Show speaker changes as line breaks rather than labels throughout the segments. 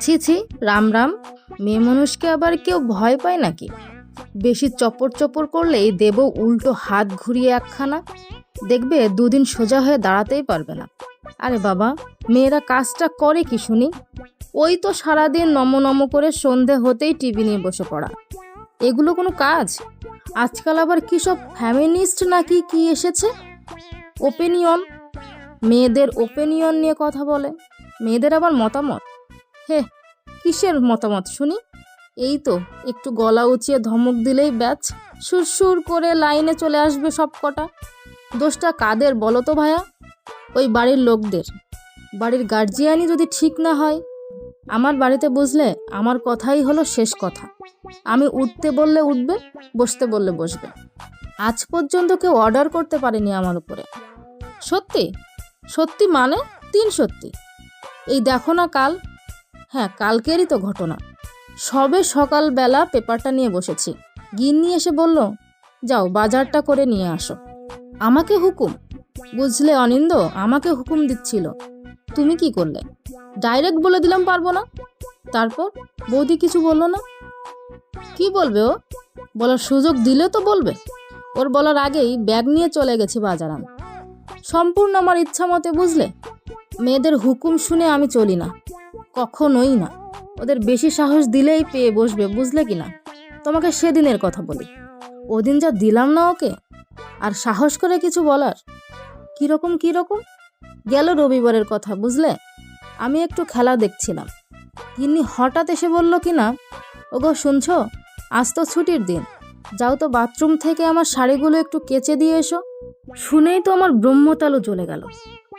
ছি ছি, রাম রাম। মেয়ে মানুষকে আবার কেউ ভয় পায় নাকি? বেশি চপর চপর করলেই দেব উল্টো হাত ঘুরিয়ে একখানা, দেখবে দুদিন সোজা হয়ে দাঁড়াতেই পারবে না। আরে বাবা, মেয়েরা কাজটা করে কি শুনি? ওই তো সারাদিন নম নম করে সন্ধে হতেই টিভি নিয়ে বসে পড়া। এগুলো কোনো কাজ? আজকাল আবার কি সব ফ্যামিনিস্ট নাকি কি এসেছে, ওপিনিয়ন, মেয়েদের ওপিনিয়ন নিয়ে কথা বলে। মেয়েদের আবার মতামত? হে, কিসের মতামত শুনি? এই তো একটু গলা উঁচিয়ে ধমক দিলেই ব্যাচ, সুরসুর করে লাইনে চলে আসবে সব কটা। দোষটা কাদের বলো তো ভাইয়া? ওই বাড়ির লোকদের। বাড়ির গার্জিয়ানই যদি ঠিক না হয়। আমার বাড়িতে বুঝলে আমার কথাই হলো শেষ কথা। আমি উঠতে বললে উঠবে, বসতে বললে বসবে। আজ পর্যন্ত কেউ অর্ডার করতে পারেনি আমার উপরে। সত্যি সত্যি মানে 3 সত্যি। এই দেখো না কাল, হ্যাঁ কালকেরই তো ঘটনা। সবে সকালবেলা পেপারটা নিয়ে বসেছি, গিন্নি এসে বলল, যাও বাজারটা করে নিয়ে আসো। আমাকে হুকুম? বুঝলে অনিন্দ, আমাকে হুকুম দিচ্ছিল। তুমি কি করলে? ডাইরেক্ট বলে দিলাম পারবো না। তারপর বৌদি কিছু বললো না? কি বলবে ও? বলার সুযোগ দিলে তো বলবে। ওর বলার আগেই ব্যাগ নিয়ে চলে গেছি বাজার আমি, সম্পূর্ণ আমার ইচ্ছা মতে। বুঝলে, মেয়েদের হুকুম শুনে আমি চলি না, কখনোই না। ওদের বেশি সাহস দিলেই পেয়ে বসবে, বুঝলে কি না? তোমাকে সেদিনের কথা বলি, ওদিন যা দিলাম না ওকে, আর সাহস করে কিছু বলার। কিরকম কিরকম? গেল রবিবারের কথা, বুঝলে, আমি একটু খেলা দেখছিলাম। গিন্নি হঠাৎ এসে বলল কি না, ওগো শুনছো, আজ তো ছুটির দিন, যাও তো বাথরুম থেকে আমার শাড়িগুলো একটু কেচে দিয়ে এসো। শুনেই তো আমার ব্রহ্মতালু জ্বলে গেল।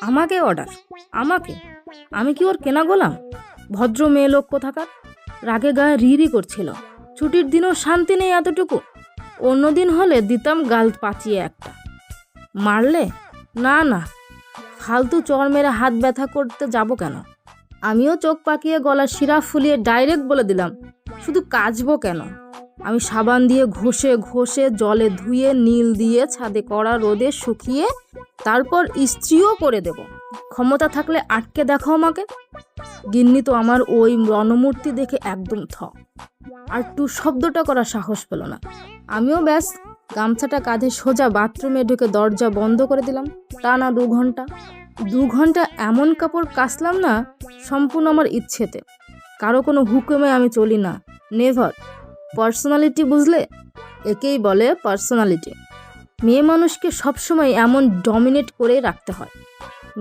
আমাকে অর্ডার? আমাকে? আমি কি ওর কেনা গোলাম? ভদ্র মেয়ে লোক কোথাকার। রাগে গায়ে রি করছিল। ছুটির দিনও শান্তি নেই এতটুকু। অন্যদিন হলে দিতাম গাল পাচিয়ে একটা। মারলে? না না, ফালতু চর মেরে হাত ব্যথা করতে যাব কেন? আমিও চোখ পাকিয়ে গলার শিরা ফুলিয়ে ডাইরেক্ট বলে দিলাম, শুধু কাচবো কেন? আমি সাবান দিয়ে ঘষে ঘষে জলে ধুয়ে নীল দিয়ে ছাদে কড়া রোদে শুকিয়ে তারপর ইস্ত্রিও করে দেব। ক্ষমতা থাকলে আটকে দেখো আমাকে। গিন্নি তো আমার ওই রণমূর্তি দেখে একদম থ, আর টু শব্দটা করার সাহস পেল না। আমিও ব্যাস গামছাটা কাঁধে সোজা বাথরুমে ঢুকে দরজা বন্ধ করে দিলাম। টানা 2 ঘন্টা। 2 ঘন্টা এমন কাপড় কাচলাম না, সম্পূর্ণ আমার ইচ্ছেতে, কারো কোনো হুকুমে আমি চলি না, নেভার। পার্সোনালিটি, বুঝলে, একেই বলে পার্সোনালিটি। মেয়ে মানুষকে সবসময় এমন ডমিনেট করে রাখতে হয়।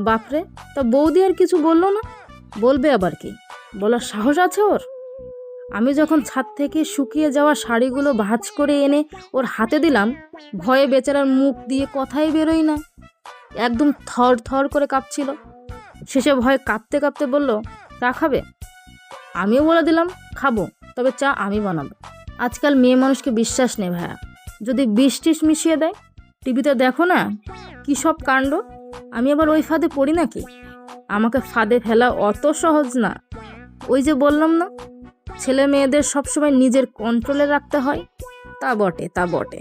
বাপরে, তা বৌদি আর কিছু বললো না? বলবে আবার কি? বলার সাহস আছে ওর? আমি যখন ছাদ থেকে শুকিয়ে যাওয়া শাড়িগুলো ভাঁজ করে এনে ওর হাতে দিলাম, ভয়ে বেচারার মুখ দিয়ে কথাই বেরোই না, একদম থর থর করে কাঁপছিল। শেষে ভয়ে কাঁপতে কাঁপতে বলল, চা খাবে? আমিও বলে দিলাম, খাবো, তবে চা আমি বানাবো। আজকাল মেয়ে মানুষকে বিশ্বাস নেই ভাইয়া, যদি বিষ টিস মিশিয়ে দেয়। টিভিতে দেখো না কি সব কাণ্ড। আমি আবার ওই ফাঁদে পড়ি নাকি? আমাকে ফাঁদে ফেলা অত সহজ না। ওই যে বললাম না, ছেলে মেয়েদের সবসময় নিজের কন্ট্রোলে রাখতে হয়। তা বটে, তা বটে।